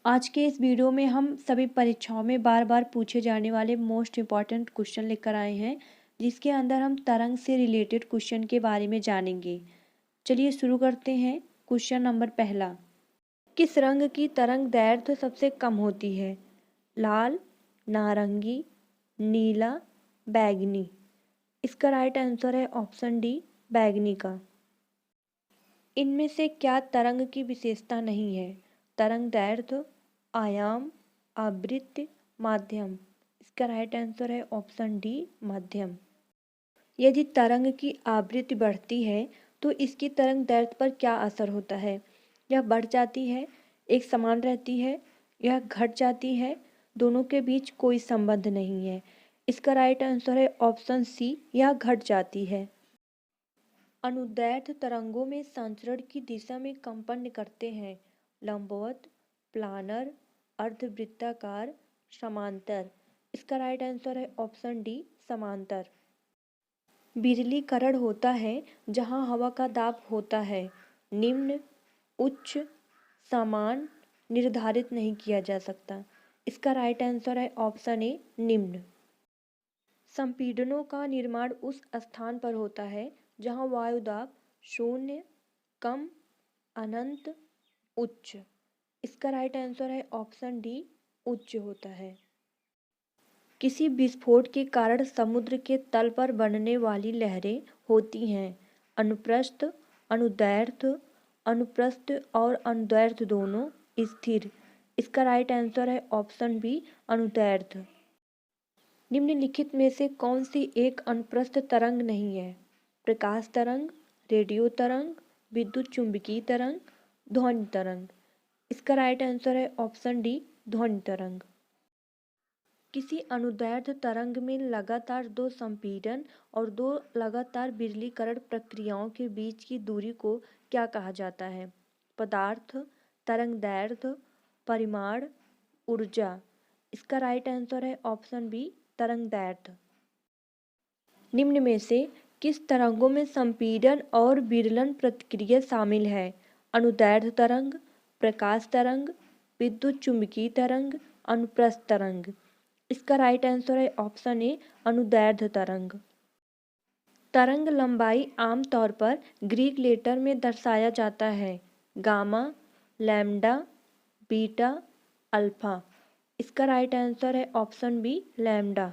आज के इस वीडियो में हम सभी परीक्षाओं में बार बार पूछे जाने वाले मोस्ट इम्पॉर्टेंट क्वेश्चन लेकर आए हैं, जिसके अंदर हम तरंग से रिलेटेड क्वेश्चन के बारे में जानेंगे। चलिए शुरू करते हैं। क्वेश्चन नंबर पहला, किस रंग की तरंग दैर्ध्य सबसे कम होती है? लाल, नारंगी, नीला, बैगनी। इसका राइट आंसर है ऑप्शन डी, बैगनी का। इनमें से क्या तरंग की विशेषता नहीं है? तरंग दैर्ध्य, आयाम, आवृत्ति, माध्यम। इसका राइट आंसर है ऑप्शन डी, माध्यम। यदि तरंग की आवृत्ति बढ़ती है तो इसकी तरंग दैर्ध्य पर क्या असर होता है? यह बढ़ जाती है, एक समान रहती है, यह घट जाती है, दोनों के बीच कोई संबंध नहीं है। इसका राइट आंसर है ऑप्शन सी, यह घट जाती है। अनुदैर्ध्य तरंगों में संचरण की दिशा में कंपन करते हैं। लंबवत, प्लानर, अर्धवृत्ताकार, समांतर। इसका राइट आंसर है ऑप्शन डी, समांतर। बिरलीकरण होता है जहां हवा का दाब होता है निम्न, उच्च, समान, निर्धारित नहीं किया जा सकता। इसका राइट आंसर है ऑप्शन ए, निम्न। संपीड़नों का निर्माण उस स्थान पर होता है जहां वायुदाब शून्य, कम, अनंत, उच्च। इसका राइट आंसर है ऑप्शन डी, उच्च होता है। किसी विस्फोट के कारण समुद्र के तल पर बनने वाली लहरें होती हैं अनुप्रस्थ, अनुदैर्ध्य, अनुप्रस्थ और अनुदैर्ध्य दोनों, स्थिर। इसका राइट आंसर है ऑप्शन बी, अनुदैर्ध्य। निम्नलिखित में से कौन सी एक अनुप्रस्थ तरंग नहीं है? प्रकाश तरंग, रेडियो तरंग, विद्युत चुंबकीय तरंग, ध्वनि तरंग। इसका राइट आंसर है ऑप्शन डी, ध्वनि तरंग। किसी अनुदैर्ध्य तरंग में लगातार दो संपीड़न और दो लगातार विरलीकरण प्रक्रियाओं के बीच की दूरी को क्या कहा जाता है? पदार्थ, तरंग दैर्ध्य, परिमाण, ऊर्जा। इसका राइट आंसर है ऑप्शन बी, तरंग दैर्ध्य। निम्न में से किस तरंगों में संपीड़न और विरलन प्रतिक्रिया शामिल है? अनुदैर्ध्य तरंग, प्रकाश तरंग, विद्युत चुंबकीय तरंग, अनुप्रस्थ तरंग। इसका राइट आंसर है ऑप्शन ए, अनुदैर्ध्य तरंग। तरंग लंबाई आमतौर पर ग्रीक लेटर में दर्शाया जाता है गामा, लैम्डा, बीटा, अल्फा। इसका राइट आंसर है ऑप्शन बी, लैम्डा।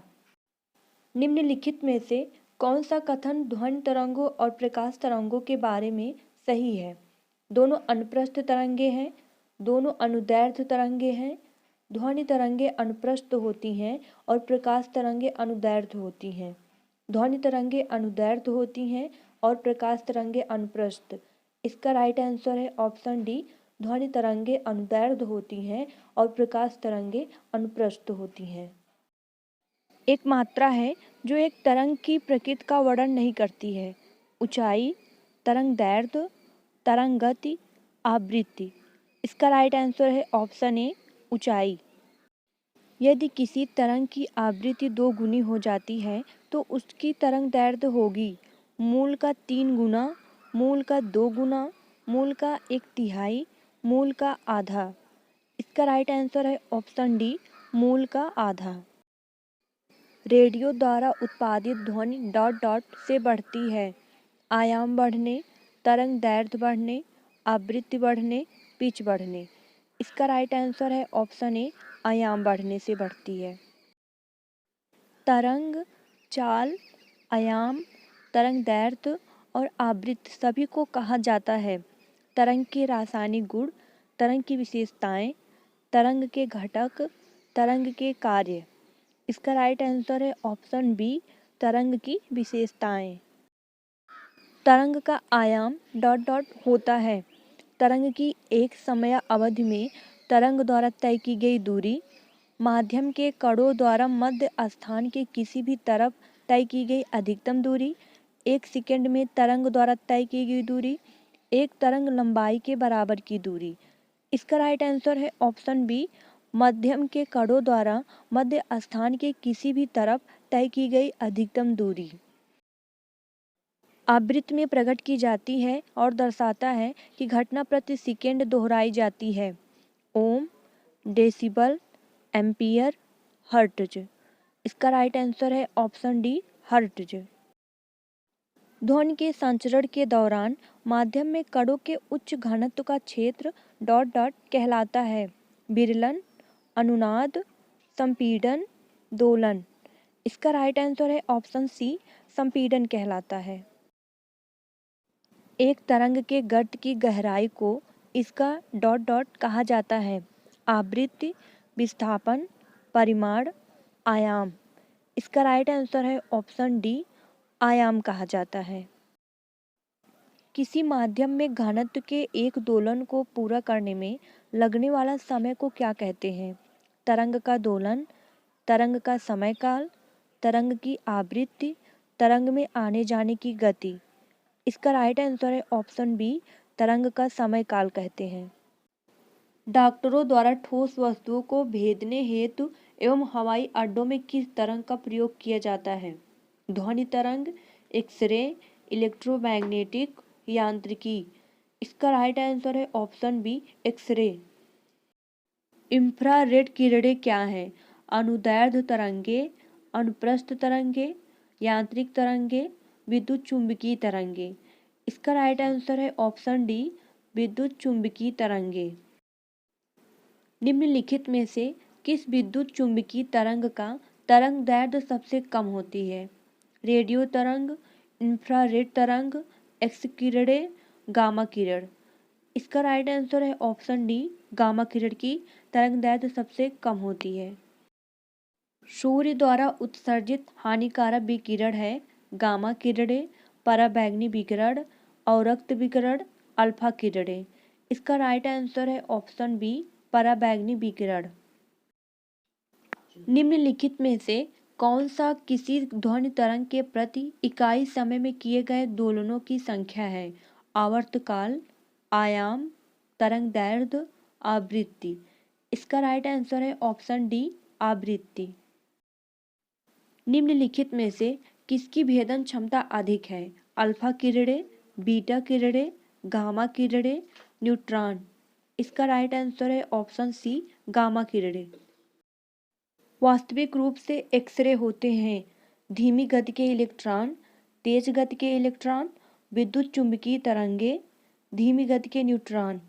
निम्नलिखित में से कौन सा कथन ध्वनि तरंगों और प्रकाश तरंगों के बारे में सही है? दोनों अनुप्रस्थ तरंगे हैं, दोनों अनुदैर्ध्य तरंगे हैं, ध्वनि तरंगे अनुप्रस्थ होती हैं और प्रकाश तरंगे अनुदैर्ध्य होती हैं। ध्वनि तरंगे अनुदैर्ध्य होती हैं और प्रकाश तरंगे अनुप्रस्थ। इसका राइट आंसर है ऑप्शन डी, ध्वनि तरंगे अनुदैर्ध्य होती हैं और प्रकाश तरंगे अनुप्रस्थ होती हैं। एक मात्रा है जो एक तरंग की प्रकृति का वर्णन नहीं करती है। ऊंचाई, तरंग दैर्ध्य, तरंग गति, आवृत्ति। इसका राइट आंसर है ऑप्शन ए, ऊंचाई। यदि किसी तरंग की आवृत्ति 2 गुनी हो जाती है तो उसकी तरंग दैर्ध्य होगी मूल का 3 गुना, मूल का 2 गुना, मूल का 1/3, मूल का आधा। इसका राइट आंसर है ऑप्शन डी, मूल का आधा। रेडियो द्वारा उत्पादित ध्वनि डॉट डॉट से बढ़ती है आयाम बढ़ने, तरंग दैर्ध्य बढ़ने, आवृत्ति बढ़ने, पिच बढ़ने। इसका राइट आंसर है ऑप्शन ए, आयाम बढ़ने से बढ़ती है। तरंग, चाल, आयाम, तरंग दैर्ध्य और आवृत्ति सभी को कहा जाता है तरंग के रासायनिक गुण, तरंग की विशेषताएं, तरंग के घटक, तरंग के कार्य। इसका राइट आंसर है ऑप्शन बी, तरंग की विशेषताएं। तरंग का आयाम डॉट डॉट होता है तरंग की एक समय अवधि में तरंग द्वारा तय की गई दूरी, माध्यम के कणों द्वारा मध्य स्थान के किसी भी तरफ तय की गई अधिकतम दूरी, 1 सेकंड में तरंग द्वारा तय की गई दूरी, एक तरंग लंबाई के बराबर की दूरी। इसका राइट आंसर है ऑप्शन बी, मध्यम के कणों द्वारा मध्य स्थान के किसी भी तरफ तय की गई अधिकतम दूरी। आवृत्ति में प्रकट की जाती है और दर्शाता है कि घटना प्रति सेकंड दोहराई जाती है। ओम, डेसिबल, एम्पियर, हर्ट्ज। इसका राइट आंसर है ऑप्शन डी, हर्ट्ज। ध्वनि के संचरण के दौरान माध्यम में कणों के उच्च घनत्व का क्षेत्र डॉट डॉट कहलाता है। विरलन, अनुनाद, संपीड़न, दोलन। इसका राइट आंसर है ऑप्शन सी, संपीड़न कहलाता है। एक तरंग के गर्त की गहराई को इसका डॉट डॉट कहा जाता है। आवृत्ति, विस्थापन, परिमाण, आयाम। इसका राइट आंसर है ऑप्शन डी, आयाम कहा जाता है। किसी माध्यम में घनत्व के एक दोलन को पूरा करने में लगने वाला समय को क्या कहते हैं? तरंग का दोलन, तरंग का समयकाल, तरंग की आवृत्ति, तरंग में आने जाने की गति। इसका राइट आंसर है ऑप्शन बी, तरंग का समयकाल कहते हैं। डॉक्टरों द्वारा ठोस वस्तुओं को भेदने हेतु एवं हवाई अड्डों में किस तरंग का प्रयोग किया जाता है? ध्वनि तरंग, एक्सरे, इलेक्ट्रोमैग्नेटिक, यांत्रिकी। इसका राइट आंसर है ऑप्शन बी, एक्सरे। इंफ्रारेड किरणें क्या हैं? अनुदैर्ध्य तरंगे, अनुप्रस्थ तरंगे, यांत्रिक तरंगे, विद्युत चुंबकीय तरंगे। इसका राइट आंसर है ऑप्शन डी, विद्युत चुंबकीय तरंगे। निम्नलिखित में से किस विद्युत चुंबकीय तरंग का तरंग दैर्ध्य सबसे कम होती है? रेडियो तरंग, इंफ्रारेड तरंग, एक्स किरणें, गामा किरण। इसका राइट आंसर है ऑप्शन डी, गामा किरण की तरंग दैर्ध्य सबसे कम होती है। सूर्य द्वारा उत्सर्जित हानिकारक विकिरण है गामा किरणें, पराबैंगनी विकिरण, अवरक्त विकिरण, अल्फा किरणें। इसका राइट आंसर है ऑप्शन बी, पराबैंगनी विकिरण। निम्नलिखित में से कौन सा किसी ध्वनि तरंग के प्रति इकाई समय में किए गए दोलनों की संख्या है? आवर्तकाल, आयाम, तरंग दैर्ध्य, आवृत्ति। इसका राइट आंसर है ऑप्शन डी, आवृत्ति। निम्नलिखित में से किसकी भेदन क्षमता अधिक है? अल्फा किरणें, बीटा किरणें, गामा किरणें, न्यूट्रॉन। इसका राइट आंसर है ऑप्शन सी, गामा किरणें। वास्तविक रूप से एक्सरे होते हैं धीमी गति के इलेक्ट्रॉन, तेज गति के इलेक्ट्रॉन, विद्युत चुंबकीय तरंगे, धीमी गति के न्यूट्रॉन।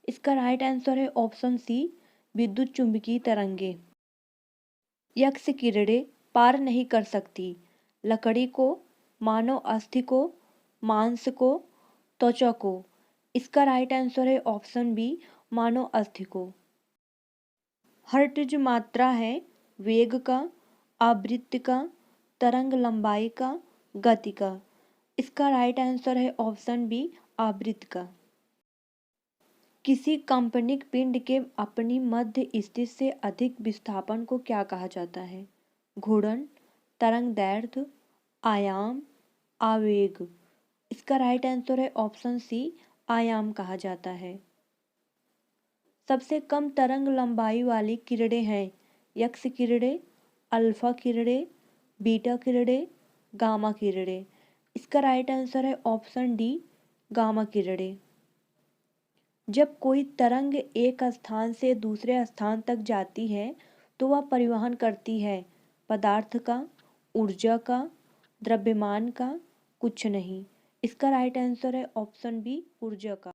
इसका राइट आंसर है ऑप्शन सी, विद्युत चुंबकीय तरंगे। यक्स किरणें पार नहीं कर सकती लकड़ी को, मानव अस्थि को, मांस को, त्वचा को। इसका राइट आंसर है ऑप्शन बी, मानव अस्थि को। हर्ट्ज मात्रा है वेग का, आवृत्ति का, तरंग लंबाई का, गति का। इसका राइट आंसर है ऑप्शन बी, आवृत्ति का। किसी काल्पनिक पिंड के अपनी मध्य स्थिति से अधिक विस्थापन को क्या कहा जाता है? घूर्णन, तरंग दैर्ध्य, आयाम, आवेग। इसका राइट आंसर है ऑप्शन सी, आयाम कहा जाता है। सबसे कम तरंग लंबाई वाली किरणें हैं यक्स किरणें, अल्फा किरणें, बीटा किरणें, गामा किरणें। इसका राइट आंसर है ऑप्शन डी, गामा किरणें। जब कोई तरंग एक स्थान से दूसरे स्थान तक जाती है तो वह परिवहन करती है पदार्थ का, ऊर्जा का, द्रव्यमान का, कुछ नहीं। इसका राइट आंसर है ऑप्शन बी, ऊर्जा का।